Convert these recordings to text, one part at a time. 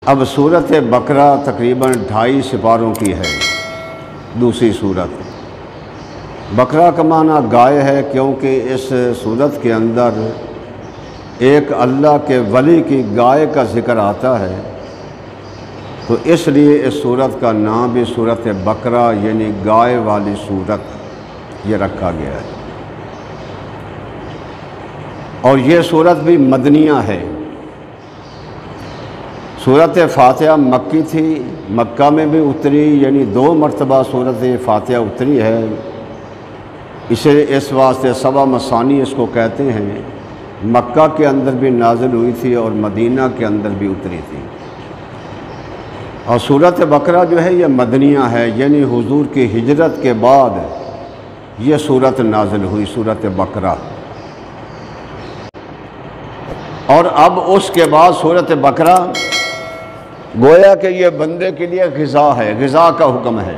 اب صورت بقرہ تقریباً 2.5 سپاروں کی ہے۔ دوسری صورت بقرہ کا معنی گائے ہے، کیونکہ اس صورت کے اندر ایک اللہ کے ولی کی گائے کا ذکر آتا ہے، تو اس لیے اس صورت کا نام بھی صورت بقرہ یعنی گائے والی صورت یہ رکھا گیا ہے۔ اور یہ صورت بھی مدنیہ ہے۔ صورت فاتحہ مکی تھی، مکہ میں بھی اتری، یعنی 2 مرتبہ صورت فاتحہ اتری ہے۔ اسے اس واسطے 7 مثانی اس کو کہتے ہیں۔ مکہ کے اندر بھی نازل ہوئی تھی اور مدینہ کے اندر بھی اتری تھی۔ اور صورت بقرہ جو ہے یہ مدنیہ ہے، یعنی حضور کی ہجرت کے بعد یہ صورت نازل ہوئی، صورت بقرہ۔ اور اب اس کے بعد صورت بقرہ گویا کہ یہ بندے کے لیے غذا ہے، غذا کا حکم ہے۔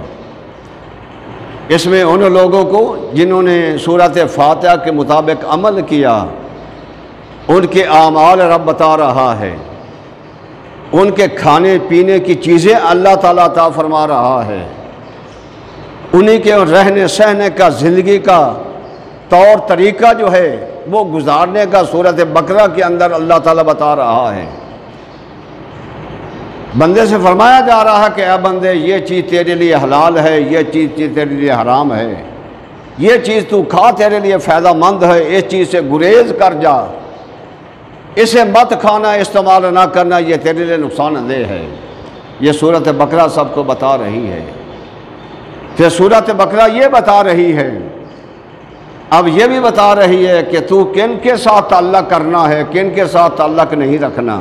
اس میں ان لوگوں کو جنہوں نے صورت فاتحہ کے مطابق عمل کیا، ان کے اعمال رب بتا رہا ہے، ان کے کھانے پینے کی چیزیں اللہ تعالیٰ عطا فرما رہا ہے، انہی کے رہنے سہنے کا، زندگی کا طور طریقہ جو ہے وہ گزارنے کا صورت بقرہ کے اندر اللہ تعالیٰ بتا رہا ہے۔ بندے سے فرمایا جا رہا ہے کہ اے بندے، یہ چیز تیرے لیے حلال ہے، یہ چیز تیرے لیے حرام ہے، یہ چیز تو کھا، تیرے لیے فائدہ مند ہے، اس چیز سے گریز کر جا، اسے مت کھانا، استعمال نہ کرنا، یہ تیرے لیے نقصان دہ ہے۔ یہ صورت بقرہ سب کو بتا رہی ہے۔ پھر صورت بقرہ یہ بتا رہی ہے، اب یہ بھی بتا رہی ہے کہ تو کن کے ساتھ تعلق کرنا ہے، کن کے ساتھ تعلق نہیں رکھنا۔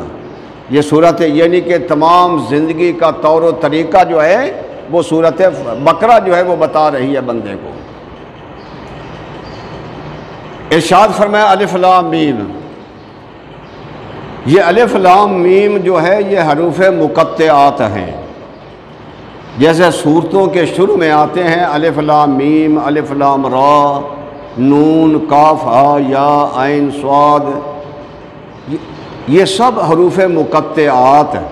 یہ صورت یعنی کہ تمام زندگی کا طور و طریقہ جو ہے وہ صورت بقرہ جو ہے وہ بتا رہی ہے بندے کو۔ ارشاد فرمایا الف لام میم۔ یہ الف لام میم جو ہے یہ حروف مقطعات ہیں، جیسے صورتوں کے شروع میں آتے ہیں الف لام میم، الف لام را، نون، کاف، ہا، یا، عین، صاد، یہ سب حروف مقطعات ہیں،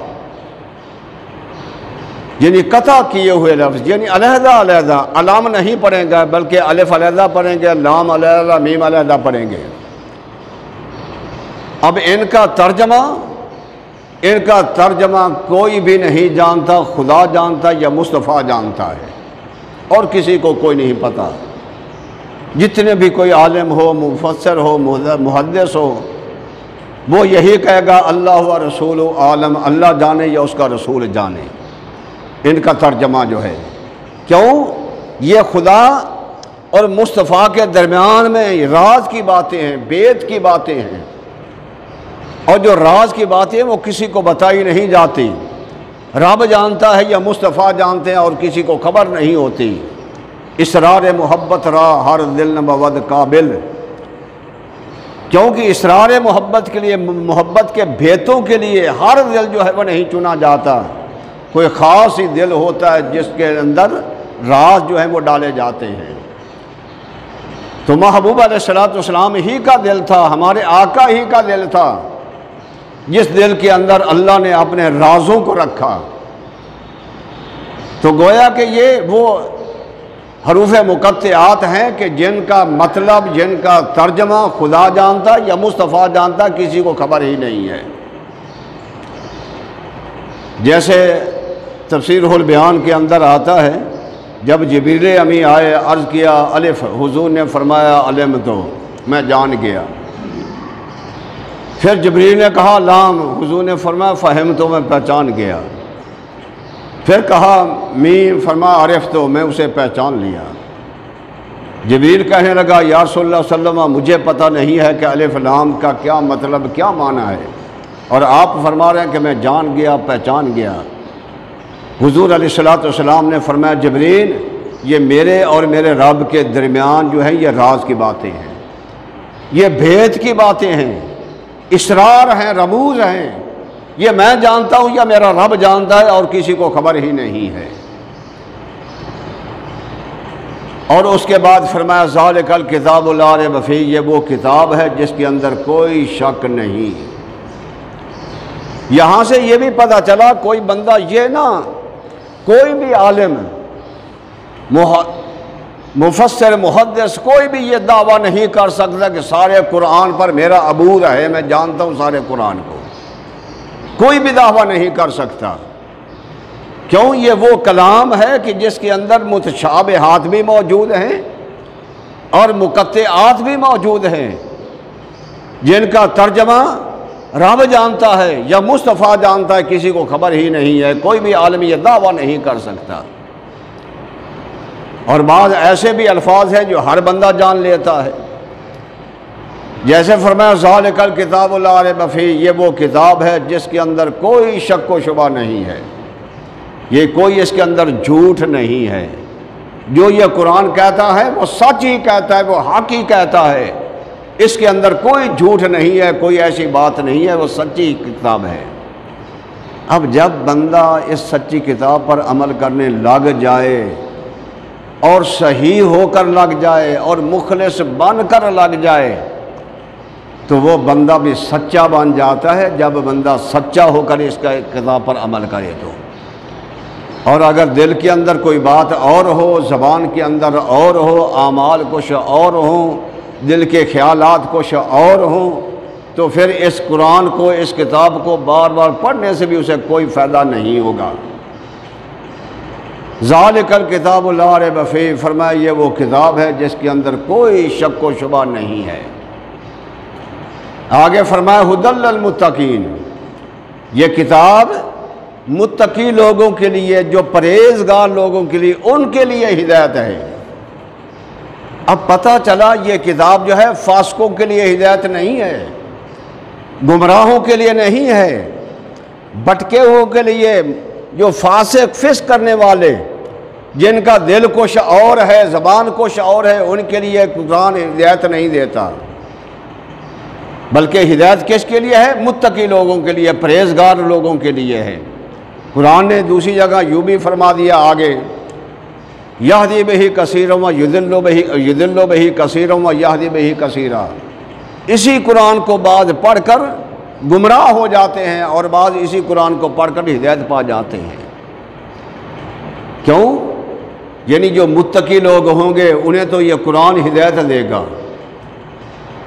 یعنی قطع کیے ہوئے لفظ، یعنی علیحدہ علیحدہ علام نہیں پڑھیں گے، بلکہ الف علیحدہ پڑھیں گے، لام علیحدہ، میم علیحدہ پڑھیں گے۔ اب ان کا ترجمہ کوئی بھی نہیں جانتا، خدا جانتا یا مصطفیٰ جانتا ہے، اور کسی کو کوئی نہیں پتا۔ جتنے بھی کوئی عالم ہو، مفسر ہو، محدث ہو، وہ یہی کہے گا اللہ و رسول عالم، اللہ جانے یا اس کا رسول جانے۔ ان کا ترجمہ جو ہے، کیوں؟ یہ خدا اور مصطفیٰ کے درمیان میں راز کی باتیں ہیں، بیت کی باتیں ہیں، اور جو راز کی باتیں ہیں وہ کسی کو بتائی نہیں جاتی۔ رب جانتا ہے یا مصطفیٰ جانتے ہیں اور کسی کو خبر نہیں ہوتی۔ اسرار محبت را ہر دل نبود قابل، کیونکہ اسرار محبت کے لیے، محبت کے بھیتوں کے لیے ہر دل جو ہے وہ نہیں چنا جاتا، کوئی خاص ہی دل ہوتا ہے جس کے اندر راز جو ہے وہ ڈالے جاتے ہیں۔ تو محبوب علیہ السلام ہی کا دل تھا، ہمارے آقا ہی کا دل تھا، جس دل کے اندر اللہ نے اپنے رازوں کو رکھا۔ تو گویا کہ یہ وہ حروف مقطعات ہیں کہ جن کا مطلب، جن کا ترجمہ خدا جانتا یا مصطفیٰ جانتا، کسی کو خبر ہی نہیں ہے۔ جیسے تفسیر البیان کے اندر آتا ہے، جب جبریل امی آئے، عرض کیا الف، حضور نے فرمایا علم، تو میں جان گیا۔ پھر جبریل نے کہا لام، حضور نے فرمایا فہم، تو میں پہچان گیا۔ پھر کہا میم، فرمایا عرف، تو میں اسے پہچان لیا۔ جبریل کہنے لگا یا رسول اللہ صلی اللہ علیہ وسلم، مجھے پتہ نہیں ہے کہ الف لام کا کیا مطلب، کیا معنی ہے، اور آپ فرما رہے ہیں کہ میں جان گیا، پہچان گیا۔ حضور علیہ السلام نے فرمایا جبریل، یہ میرے اور میرے رب کے درمیان جو ہے یہ راز کی باتیں ہیں، یہ بھید کی باتیں ہیں، اسرار ہیں، رموز ہیں، یہ میں جانتا ہوں یا میرا رب جانتا ہے اور کسی کو خبر ہی نہیں ہے۔ اور اس کے بعد فرمایا ذالک الکتاب لا ریب فیہ، یہ وہ کتاب ہے جس کے اندر کوئی شک نہیں۔ یہاں سے یہ بھی پتہ چلا کوئی بندہ یہ نہ، کوئی بھی عالم مفسر محدث کوئی بھی یہ دعویٰ نہیں کر سکتا کہ سارے قرآن پر میرا عبور ہے، میں جانتا ہوں سارے قرآن کو، کوئی بھی دعویٰ نہیں کر سکتا۔ کیوں؟ یہ وہ کلام ہے کہ جس کے اندر متشابہات بھی موجود ہیں اور مقطعات بھی موجود ہیں، جن کا ترجمہ رب جانتا ہے یا مصطفیٰ جانتا ہے، کسی کو خبر ہی نہیں ہے، کوئی بھی عالم یہ دعویٰ نہیں کر سکتا۔ اور بعض ایسے بھی الفاظ ہیں جو ہر بندہ جان لیتا ہے، جیسے فرمایا ذالک الکتاب لا ریب فیہ، یہ وہ کتاب ہے جس کے اندر کوئی شک و شبہ نہیں ہے، یہ کوئی اس کے اندر جھوٹ نہیں ہے، جو یہ قرآن کہتا ہے وہ سچ ہی کہتا ہے، وہ حق ہی کہتا ہے، اس کے اندر کوئی جھوٹ نہیں ہے، کوئی ایسی بات نہیں ہے، وہ سچی کتاب ہے۔ اب جب بندہ اس سچی کتاب پر عمل کرنے لگ جائے اور صحیح ہو کر لگ جائے اور مخلص بن کر لگ جائے تو وہ بندہ بھی سچا بن جاتا ہے، جب بندہ سچا ہو کر اس کا کتاب پر عمل کرے تو۔ اور اگر دل کے اندر کوئی بات اور ہو، زبان کے اندر اور ہو، اعمال کچھ اور ہوں، دل کے خیالات کچھ اور ہوں، تو پھر اس قرآن کو، اس کتاب کو بار بار پڑھنے سے بھی اسے کوئی فائدہ نہیں ہوگا۔ ذالک الکتاب لا ریب فیہ، فرمایا یہ وہ کتاب ہے جس کے اندر کوئی شک و شبہ نہیں ہے۔ آگے فرمایا ھدی للمتقین، یہ کتاب متقی لوگوں کے لیے، جو پرہیزگار لوگوں کے لیے، ان کے لیے ہدایت ہے۔ اب پتہ چلا یہ کتاب جو ہے فاسقوں کے لیے ہدایت نہیں ہے، گمراہوں کے لیے نہیں ہے، بھٹکے ہوئے کے لیے، جو فاسق فسق کرنے والے، جن کا دل کچھ اور ہے، زبان کچھ اور ہے، ان کے لیے قرآن ہدایت نہیں دیتا، بلکہ ہدایت کس کے لیے ہے؟ متقی لوگوں کے لیے، پرہیزگار لوگوں کے لیے ہے۔ قرآن نے دوسری جگہ یوں بھی فرما دیا آگے، یہدی بہ کثیرا و یضل بہ کثیرا و یہدی بہ کثیرا، اسی قرآن کو بعض پڑھ کر گمراہ ہو جاتے ہیں اور بعض اسی قرآن کو پڑھ کر ہدایت پا جاتے ہیں۔ کیوں؟ یعنی جو متقی لوگ ہوں گے انہیں تو یہ قرآن ہدایت دے گا،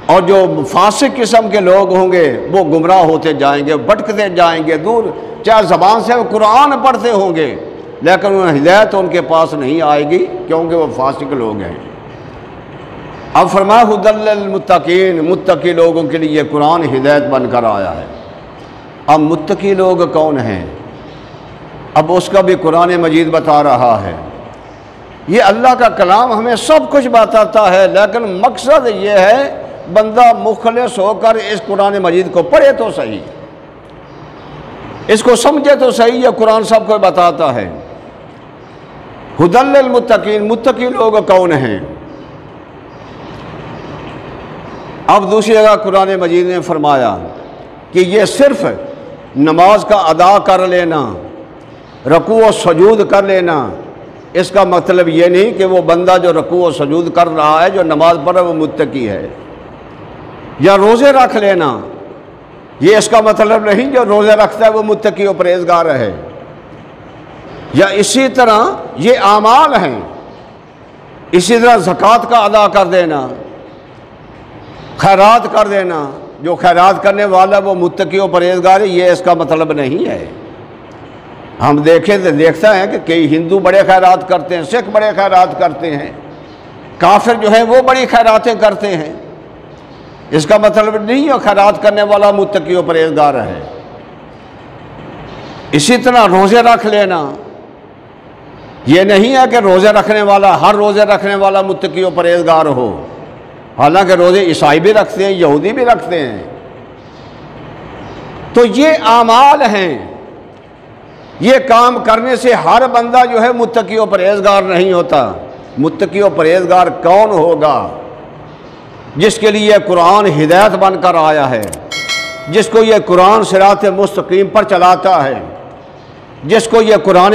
اور جو فاسق قسم کے لوگ ہوں گے وہ گمراہ ہوتے جائیں گے، بھٹکتے جائیں گے دور، چاہے زبان سے وہ قرآن پڑھتے ہوں گے لیکن ہدایت ان کے پاس نہیں آئے گی، کیونکہ وہ فاسق لوگ ہیں۔ اب فرمایا ھدی للمتقین، متقی لوگوں کے لیے یہ قرآن ہدایت بن کر آیا ہے۔ اب متقی لوگ کون ہیں؟ اب اس کا بھی قرآن مجید بتا رہا ہے۔ یہ اللہ کا کلام ہمیں سب کچھ بتاتا ہے، لیکن مقصد یہ ہے بندہ مخلص ہو کر اس قرآن مجید کو پڑھے تو صحیح، اس کو سمجھے تو صحیح، یہ قرآن سب کو بتاتا ہے۔ ھدی للمتقین، متقی لوگ کون ہیں؟ اب دوسری جگہ قرآن مجید نے فرمایا کہ یہ صرف نماز کا ادا کر لینا، رکوع و سجود کر لینا، اس کا مطلب یہ نہیں کہ وہ بندہ جو رکوع و سجود کر رہا ہے، جو نماز پڑھ رہا ہے، وہ متقی ہے۔ یا روزے رکھ لینا، یہ اس کا مطلب نہیں جو روزے رکھتا ہے وہ متقی و پرہیزگار ہے۔ یا اسی طرح یہ اعمال ہیں، اسی طرح زکوٰۃ کا ادا کر دینا، خیرات کر دینا، جو خیرات کرنے والا وہ متقی و پرہیزگار ہے، یہ اس کا مطلب نہیں ہے۔ ہم دیکھتا ہے کہ کئی ہندو بڑے خیرات کرتے ہیں، سکھ بڑے خیرات کرتے ہیں، کافر جو ہیں وہ بڑی خیراتیں کرتے ہیں، اس کا مطلب نہیں ہے خیرات کرنے والا متقی و پرہیزگار ہے۔ اسی طرح روزے رکھ لینا، یہ نہیں ہے کہ روزے رکھنے والا، ہر روزے رکھنے والا متقی و پرہیزگار ہو، حالانکہ روزے عیسائی بھی رکھتے ہیں، یہودی بھی رکھتے ہیں۔ تو یہ اعمال ہیں، یہ کام کرنے سے ہر بندہ جو ہے متقی و پرہیزگار نہیں ہوتا۔ متقی و پرہیزگار کون ہوگا؟ جس کے لیے قرآن ہدایت بن کر آیا ہے، جس کو یہ قرآن صراط مستقیم پر چلاتا ہے، جس کو یہ قرآن